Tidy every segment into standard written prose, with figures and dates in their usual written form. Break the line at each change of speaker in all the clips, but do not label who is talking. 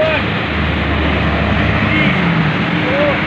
1 2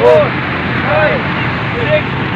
4 5 6.